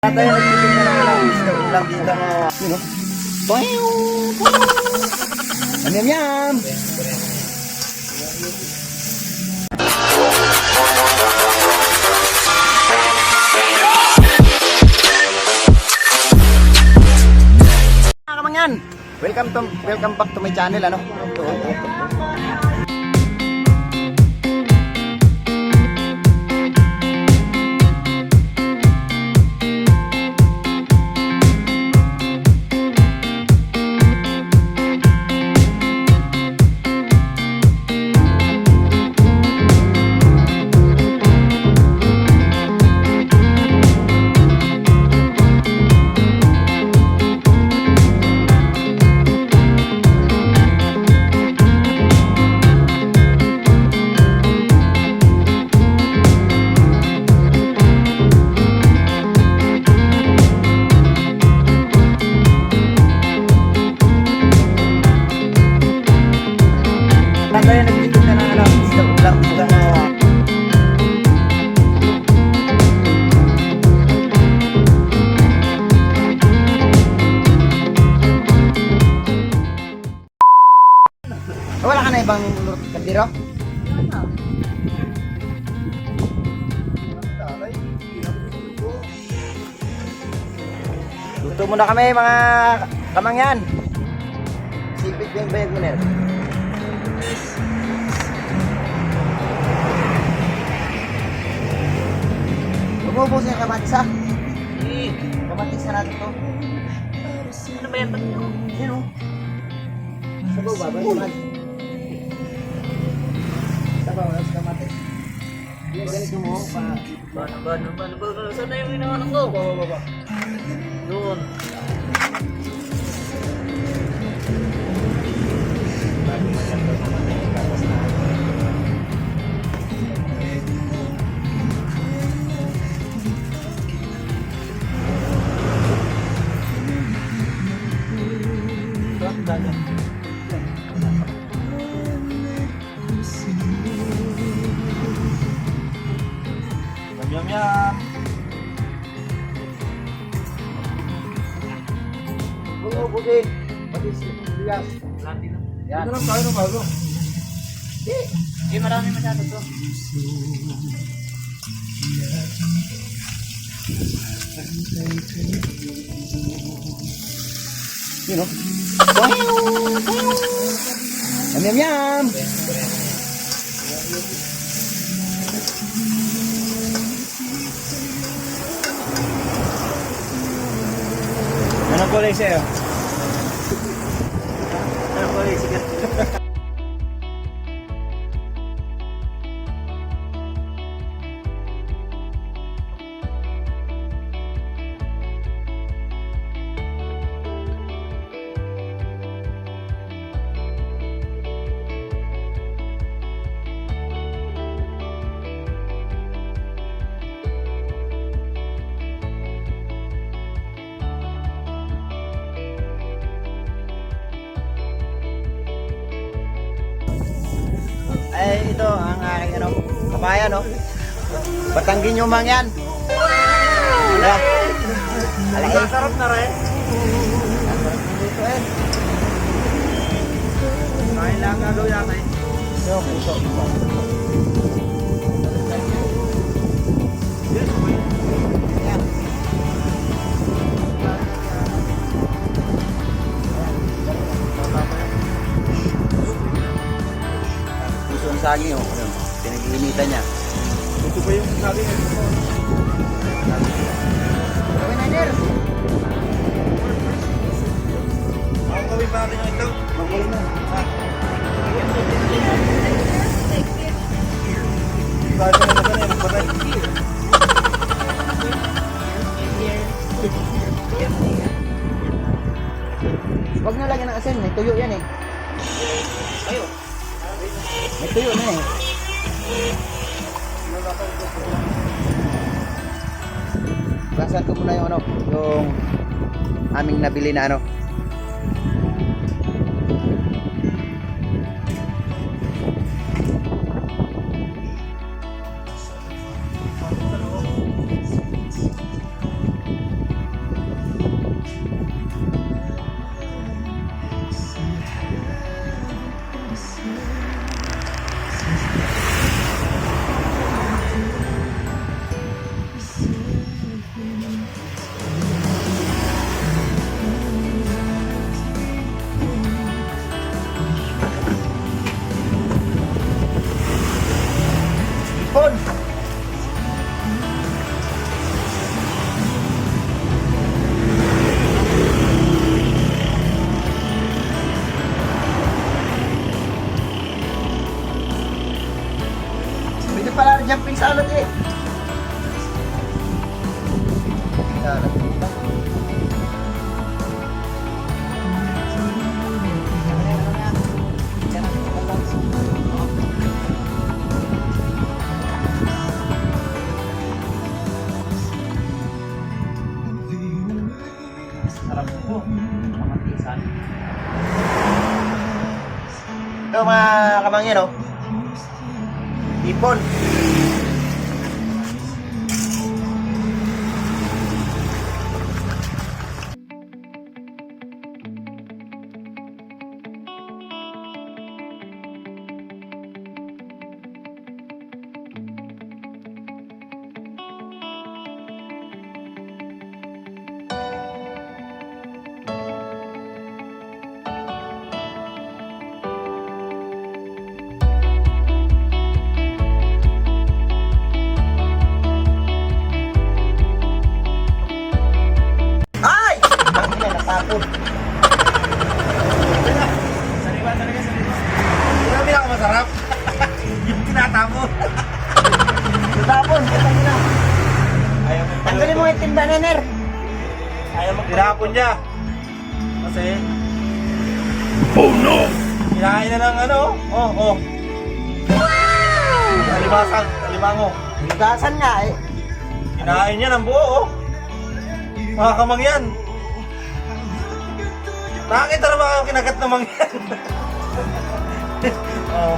Tayo nagtitinda ng isda ulam dito. Yun o. Yum yum! Mga Mangyan, welcome back to my channel, ano? Tayo nagtitinda ng isda ulam dito. Wala ka na ibang kandiro? Luto muna kami mga kamangyan. Sipit ba yung bayad mo na yun? Umuubos yung kamatis ha? Kamatis na natin to. Ano ba yan? Yan o. Sabaw ba? Ba yung kamatis? Sabaw na sa kamatis. Ganito mo pa. Ba? Saan na yung inawanan ko? Baba. Doon. Yum yum. Buti. Pati sibuyas. Lati na. Yan. Ito lang tayo ng bago. Marami masyado to. Yun o. Yum yum yum. Anong kulay sa'yo? Anong kulay sigat? Ay, ito ang aking kabayan, no? Batanggin yung Mangyan. Wala. Alay. Sarap na rin. Dito eh. Kain lang gagawin natin. Yung puso. Yan. Puso ang saging, oh. Pinag-iinitan niya. Ito pa yung sabi nga. Gawin na, Ner. Ang gawin pa natin yung ito. Magulo na. Bakit na naman yan? Patay. Huwag na lagyan ng asin, may tuyo yan eh. Tayo. May tuyo na eh. Basahan ko muna yung yung aming nabili na Sarap po. Kamatisan. Ito mga kamangyan, oh. Ipon. Ay! Ang ina, natapon. Sariwa talaga, sariwa. Hindi namin ako masarap. Yung tinatapon. Natapon, ito na. Ayaw mo Tanggalin mo yung timba na, Ner. Ayaw mo tinapon niya. Kasi... Oh no! Kinain na ng ano? Oh, oh. Wow! Alimango. Higasan nga eh. Kinain niya ng buo, oh. Mga kamangyan. Nakakita na ba ang kinagat ng mangyan? Oh.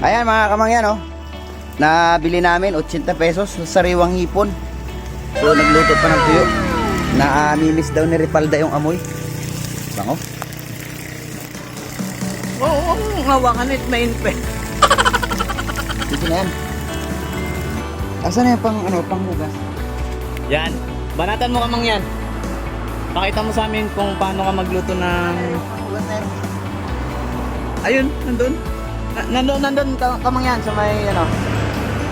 Ayan mga kamangyan, oh. Nabili namin 80 pesos sa sariwang hipon. So nagluto pa ng tuyo. Naamimiss daw ni Ripalda yung amoy. Bango. Oo, hawakan it main pe. Dito na yan. Asan na yung pang hugas? Yan. Banatan mo kamang yan. Pakita mo sa amin kung paano ka magluto ng... Hugas na yan. Ayun, nandun. Nandun kamang yan sa may ano.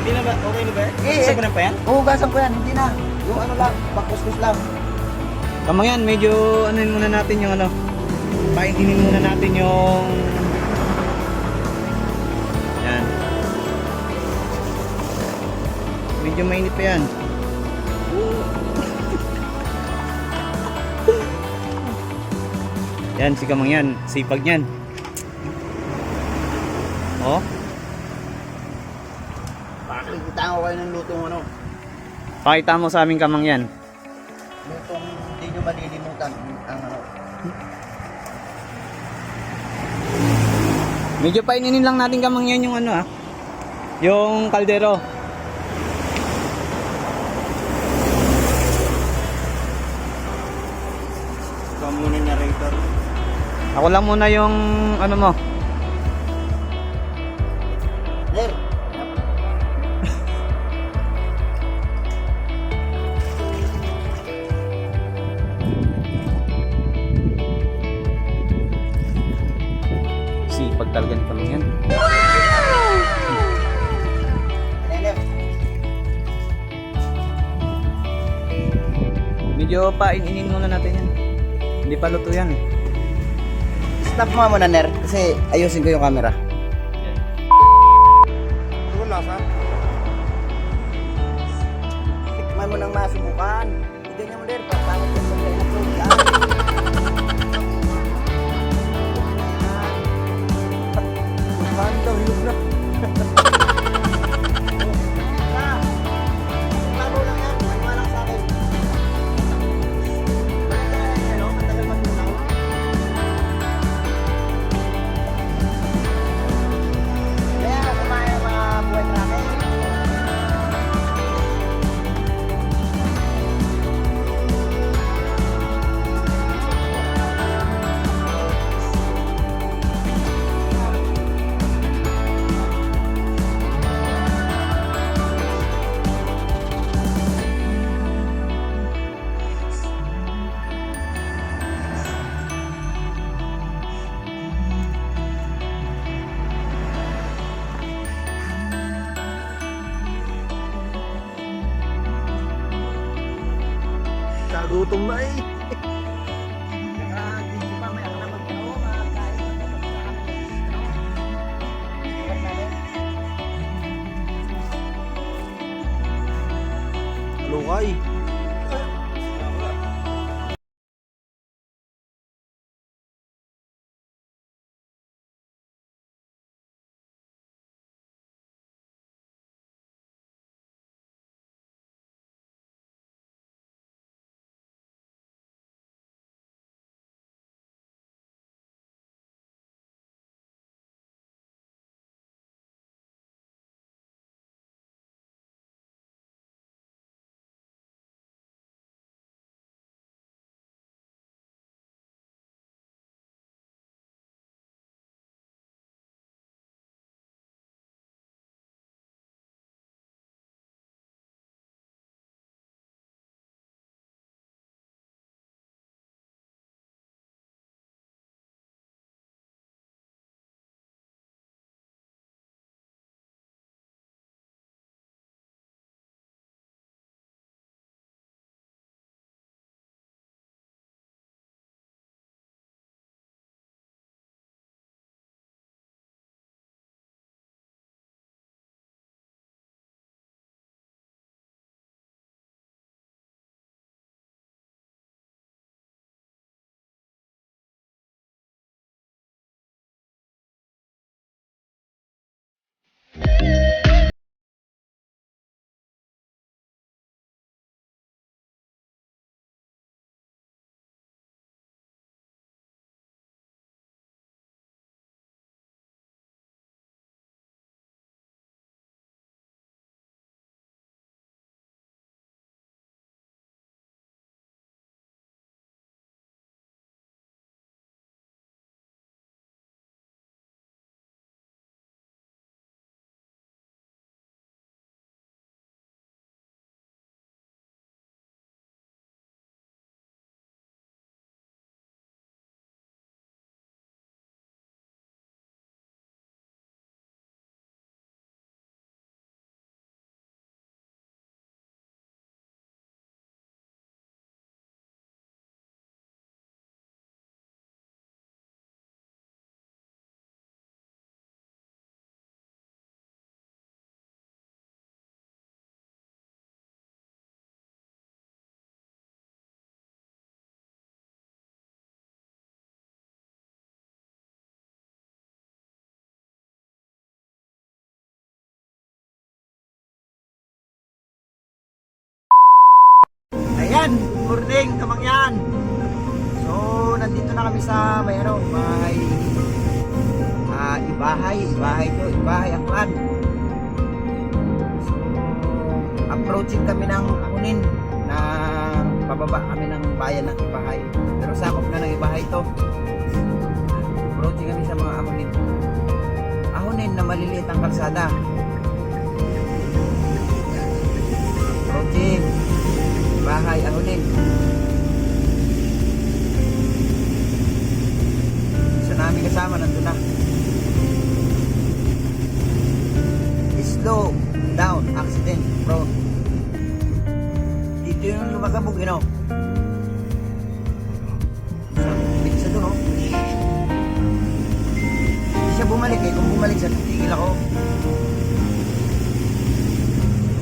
Hindi na ba? Okay na ba? Sabunan pa yan? Hugasan ko yan, hindi na. Yung ano lang, pakuskus lang. Kamang yan, medyo anuin muna natin yung ano. Painginin muna natin yung... Yan. Medyo mainit pa yan. Yan, si kamang yan. Sipag yan. Oh. Pakikita ko kayo ng lutong ano. Pakita mo sa aming kamang yan. Lutong hindi nyo malilimutan. Ang ano. Medyo paininin lang natin kamang yan yung ano yung kaldero. Ikaw muna narrator. Ako lang muna yung ano mo. Ner. Sipag talaga ni kamang yan. Ner. Medyo paininin muna natin yan. Hindi pa luto yan. Stop mo muna, Ner. Kasi ayusin ko yung camera. Ano lasa? Tikman mo nang masubukan. Hindi niya mo, Ner. Papangit yung pagka-upload yan. Kumahan daw, hilog na. Laro lang yan. Maniwala ka sa akin. Matagal matunaw. Gutom na eh. Naka-video pa, may ako naman magkain sa lugar namin. Alukay. Ayan, good morning, Kamangyan. So, nandito na kami sa may ibahay to, ibahay Aklan. So, approaching kami ng Akunin na pababa kami ng bayan ng Ibahay. Pero sakop na ng Ibahay to. Approaching kami sa mga Akunin na maliliit ang kalsada. Approaching Bahay Akunin. Isa namin kasama nandun na. Slow down, accident prone. Dito yung lumagabog, you know. Bisa doon, oh. Hindi siya bumalik eh. Kung bumalik siya, titigil ako.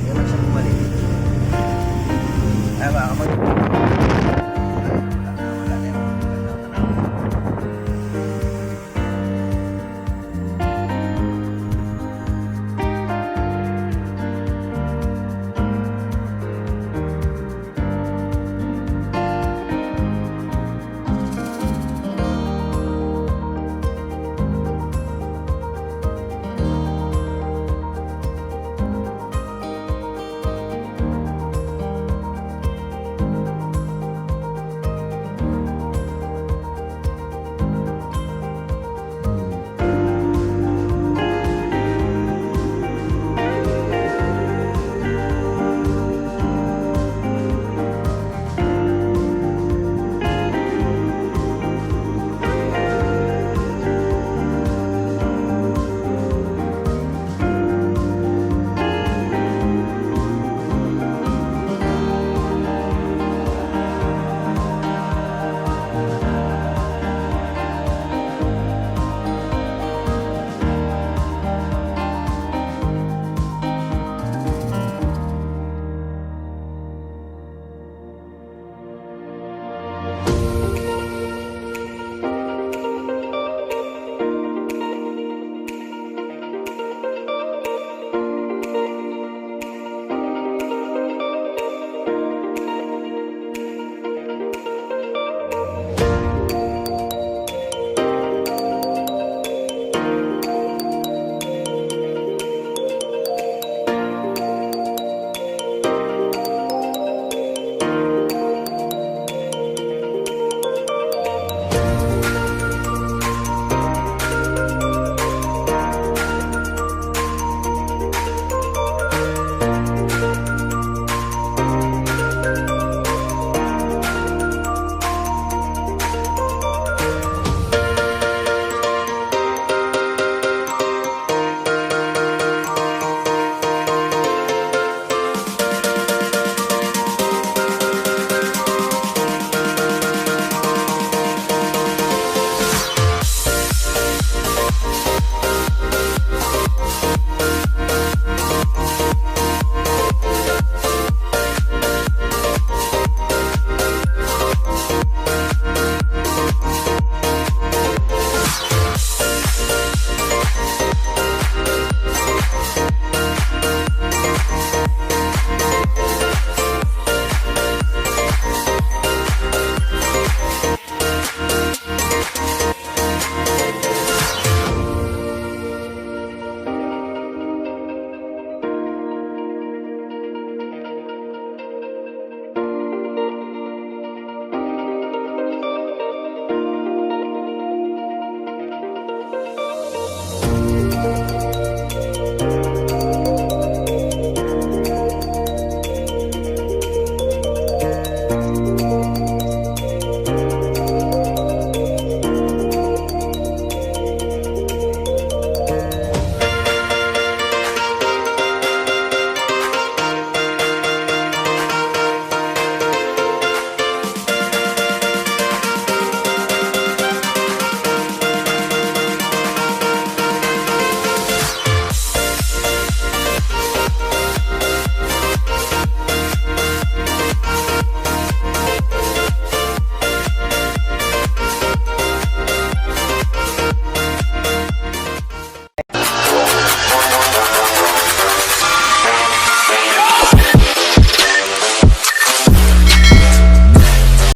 Kaya lang siya bumalik. Ay ba, ako